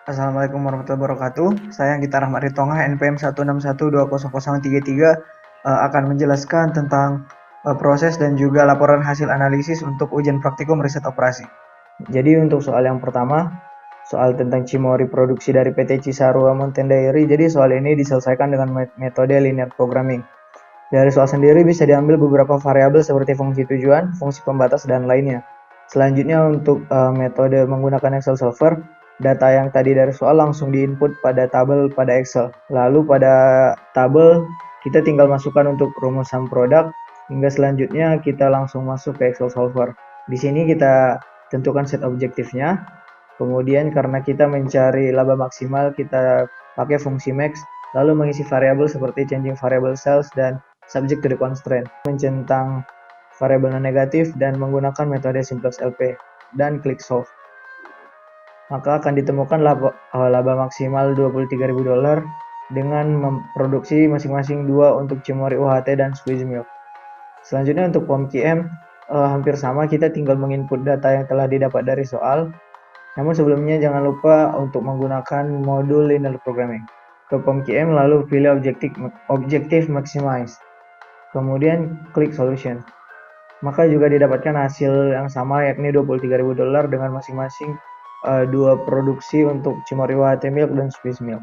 Assalamualaikum warahmatullahi wabarakatuh. Saya Gita Rahmat Ritonga, NPM 161200033, akan menjelaskan tentang proses dan juga laporan hasil analisis untuk ujian praktikum riset operasi. Jadi untuk soal yang pertama, soal tentang Cimory produksi dari PT Cisarua Mountain Dairy. Jadi soal ini diselesaikan dengan metode linear programming. Dari soal sendiri bisa diambil beberapa variabel seperti fungsi tujuan, fungsi pembatas, dan lainnya. Selanjutnya untuk metode menggunakan Excel Solver, data yang tadi dari soal langsung diinput pada tabel pada Excel. Lalu pada tabel kita tinggal masukkan untuk rumus sum product, hingga selanjutnya kita langsung masuk ke Excel Solver. Di sini kita tentukan set objektifnya. Kemudian karena kita mencari laba maksimal, kita pakai fungsi max, lalu mengisi variabel seperti changing variable cells dan subject to the constraint, mencentang variabel non negatif dan menggunakan metode simplex LP dan klik solve. Maka akan ditemukan laba maksimal $23.000 dengan memproduksi masing-masing 2 untuk Cimory UHT dan squeeze milk. Selanjutnya untuk POM-QM hampir sama, kita tinggal menginput data yang telah didapat dari soal. Namun sebelumnya jangan lupa untuk menggunakan modul linear programming. Ke POM-QM lalu pilih objektif maximize. Kemudian klik solution. Maka juga didapatkan hasil yang sama, yakni $23.000 dengan masing-masing 2 produksi untuk Cimory UHT milk dan squeeze milk.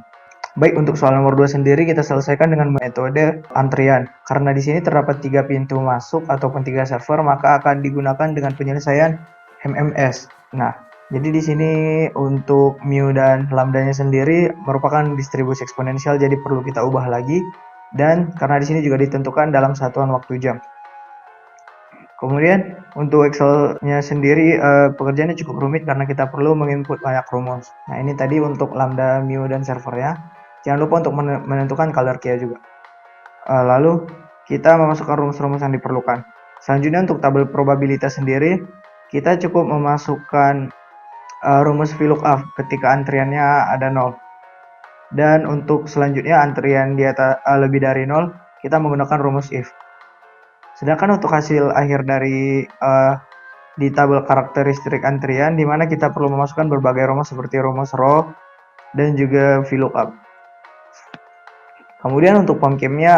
Baik, untuk soal nomor 2 sendiri kita selesaikan dengan metode antrian. Karena di sini terdapat 3 pintu masuk ataupun 3 server, maka akan digunakan dengan penyelesaian MMS. Nah, jadi di sini untuk mu dan lambdanya sendiri merupakan distribusi eksponensial, jadi perlu kita ubah lagi. Dan karena di sini juga ditentukan dalam satuan waktu jam. Kemudian untuk Excel-nya sendiri pekerjaannya cukup rumit karena kita perlu menginput banyak rumus. Nah, ini tadi untuk lambda, mu, dan servernya. Jangan lupa untuk menentukan color key juga. Lalu kita memasukkan rumus-rumus yang diperlukan. Selanjutnya untuk tabel probabilitas sendiri, kita cukup memasukkan rumus VLOOKUP ketika antriannya ada 0. Dan untuk selanjutnya antrian di atas lebih dari 0, kita menggunakan rumus if. Sedangkan untuk hasil akhir dari di tabel karakteristik antrian, di mana kita perlu memasukkan berbagai rumus seperti rumus row dan juga VLOOKUP. Kemudian untuk POM-QM-nya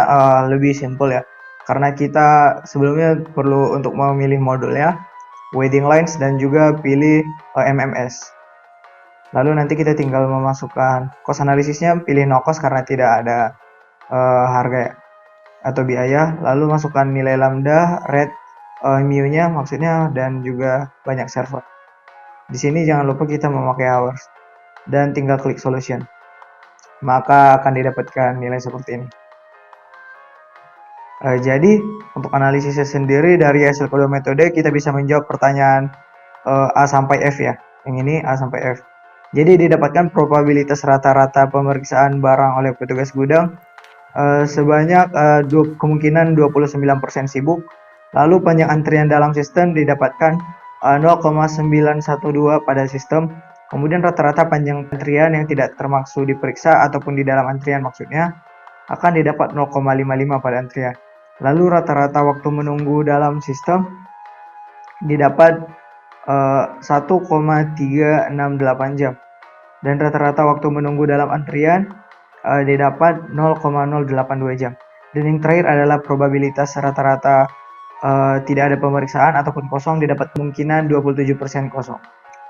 lebih simple ya, karena kita sebelumnya perlu untuk memilih modulnya, waiting lines, dan juga pilih MMS. Lalu nanti kita tinggal memasukkan cost analisisnya, pilih no cost karena tidak ada harga atau biaya, lalu masukkan nilai lambda, red, mu-nya maksudnya, dan juga banyak server. Di sini jangan lupa kita memakai hours dan tinggal klik solution. Maka akan didapatkan nilai seperti ini. Jadi untuk analisisnya sendiri dari hasil kedua metode kita bisa menjawab pertanyaan A sampai F ya. Yang ini A sampai F. Jadi didapatkan probabilitas rata-rata pemeriksaan barang oleh petugas gudang sebanyak kemungkinan 29% sibuk. Lalu panjang antrian dalam sistem didapatkan 0,912 pada sistem. Kemudian rata-rata panjang antrian yang tidak termaksud diperiksa ataupun di dalam antrian maksudnya akan didapat 0,55 pada antrian. Lalu rata-rata waktu menunggu dalam sistem didapat 1,368 jam. Dan rata-rata waktu menunggu dalam antrian didapat 0,082 jam. Dan yang terakhir adalah probabilitas rata-rata tidak ada pemeriksaan ataupun kosong didapat kemungkinan 27% kosong.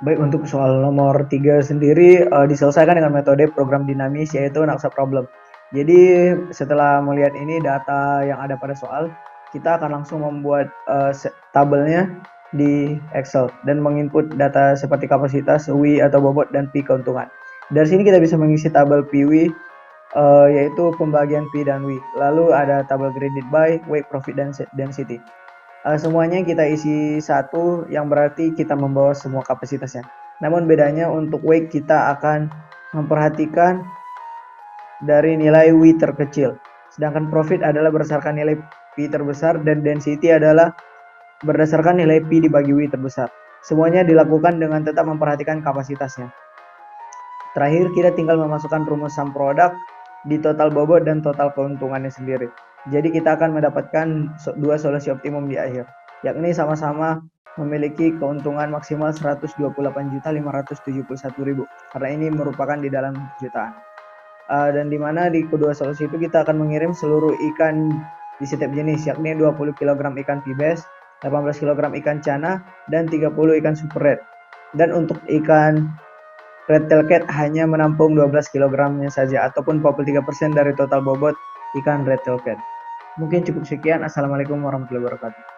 Baik, untuk soal nomor 3 sendiri diselesaikan dengan metode program dinamis, yaitu Naksa Problem. Jadi setelah melihat ini data yang ada pada soal, kita akan langsung membuat tabelnya di Excel dan menginput data seperti kapasitas, W atau bobot, dan P keuntungan. Dari sini kita bisa mengisi tabel PW, yaitu pembagian P dan W. Lalu ada tabel graded by, weight, profit, dan density. Semuanya kita isi satu, yang berarti kita membawa semua kapasitasnya. Namun bedanya untuk weight kita akan memperhatikan dari nilai W terkecil. Sedangkan profit adalah berdasarkan nilai P terbesar dan density adalah berdasarkan nilai P dibagi W terbesar. Semuanya dilakukan dengan tetap memperhatikan kapasitasnya. Terakhir kita tinggal memasukkan rumus sum product di total bobot dan total keuntungannya sendiri. Jadi kita akan mendapatkan 2 solusi optimum di akhir, yakni sama-sama memiliki keuntungan maksimal 128.571.000 karena ini merupakan di dalam jutaan. Dan dimana di kedua solusi itu kita akan mengirim seluruh ikan di setiap jenis, yakni 20 kg ikan pibes, 18 kg ikan cana, dan 30 ikan super red. Dan untuk ikan red tail cat hanya menampung 12 kg-nya saja, ataupun 43% dari total bobot ikan red tail cat. Mungkin cukup sekian. Assalamualaikum warahmatullahi wabarakatuh.